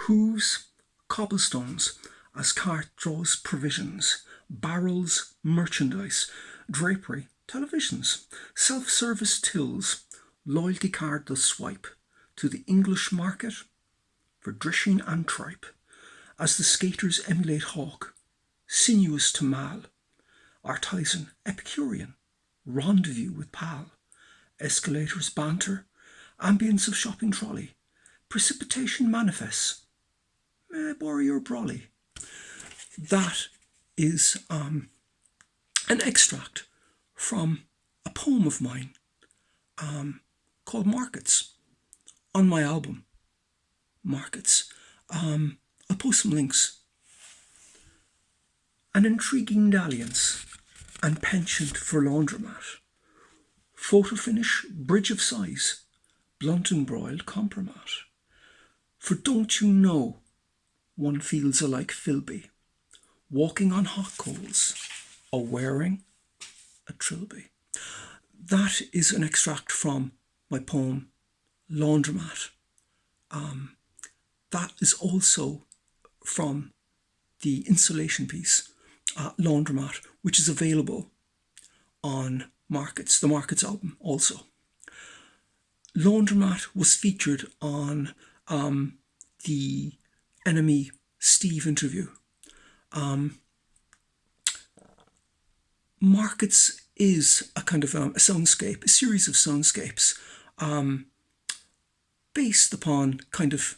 Hooves, cobblestones, as cart draws provisions, barrels, merchandise, drapery, televisions, self-service tills, loyalty card does swipe to the English market for drishing and tripe, as the skaters emulate hawk, sinuous to mal, artisan, epicurean, rendezvous with pal, escalators banter, ambience of shopping trolley, precipitation manifests, borrow or brolly. That is an extract from a poem of mine called Markets on my album, Markets. I'll post some links. An intriguing dalliance and penchant for laundromat, photo finish, bridge of size, blunt and broiled compromat. For don't you know, one feels alike Philby, walking on hot coals, or wearing a trilby. That is an extract from my poem, Laundromat. That is also from the installation piece, Laundromat, which is available on Markets, the Markets album also. Laundromat was featured on the Enemy Steve interview. Markets is a kind of a soundscape, a series of soundscapes based upon kind of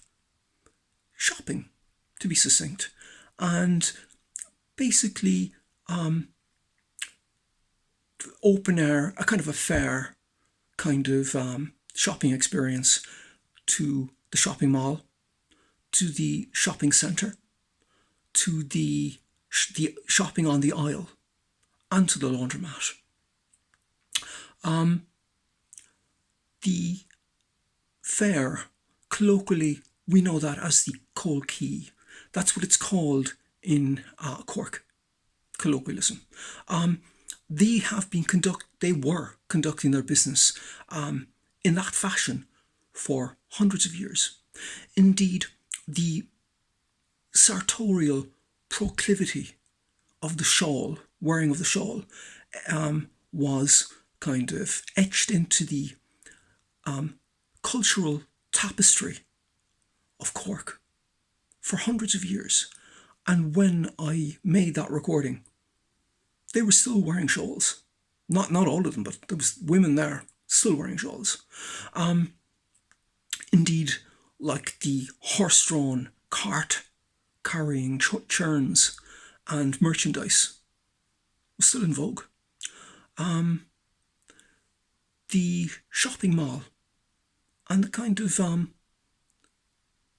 shopping, to be succinct, and basically open air, a kind of a fair kind of shopping experience to the shopping mall, to the shopping centre, to the shopping on the aisle, and to the laundromat. The fair, colloquially, we know that as the Coal Quay. That's what it's called in Cork, colloquialism. They were conducting their business in that fashion for hundreds of years. Indeed, the sartorial proclivity of the shawl, wearing of the shawl, was kind of etched into the cultural tapestry of Cork for hundreds of years. And when I made that recording, they were still wearing shawls. Not all of them, but there was women there still wearing shawls. Indeed, like the horse-drawn cart carrying churns and merchandise was still in vogue. The shopping mall and the kind of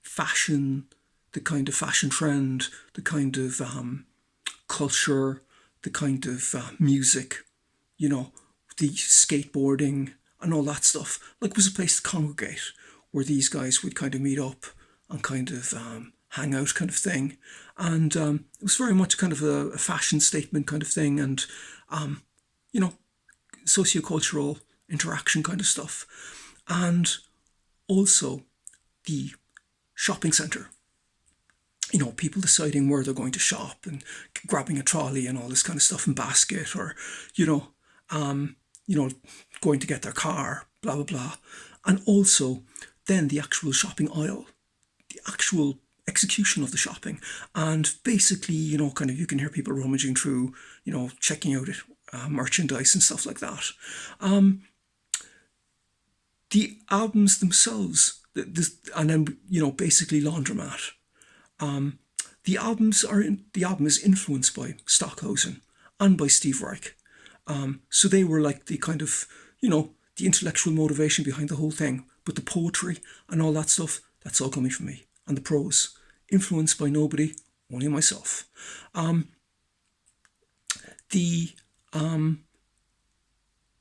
fashion, the kind of fashion trend, the kind of culture, the kind of music, you know, the skateboarding and all that stuff, like, was a place to congregate where these guys would kind of meet up and kind of hang out kind of thing. And it was very much kind of a fashion statement kind of thing, and, you know, sociocultural interaction kind of stuff. And also the shopping centre, you know, people deciding where they're going to shop and grabbing a trolley and all this kind of stuff and basket, or, you know, going to get their car, blah, blah, blah. And also then the actual shopping aisle, the actual execution of the shopping. And basically, you know, kind of, you can hear people rummaging through, you know, checking out merchandise and stuff like that. The albums themselves, and then, you know, basically Laundromat. The album is influenced by Stockhausen and by Steve Reich. So they were like the kind of, you know, the intellectual motivation behind the whole thing. But the poetry and all that stuff, that's all coming from me. And the prose, influenced by nobody, only myself. The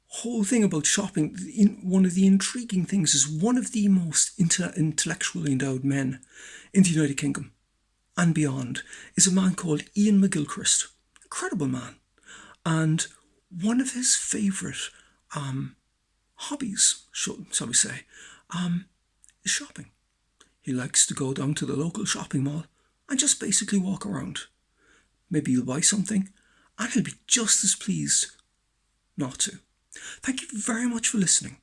whole thing about shopping, one of the intriguing things is one of the most intellectually endowed men in the United Kingdom and beyond is a man called Ian McGilchrist. Incredible man. And one of his favourite hobbies, shall we say, is shopping. He likes to go down to the local shopping mall and just basically walk around. Maybe you'll buy something and he'll be just as pleased not to. Thank you very much for listening.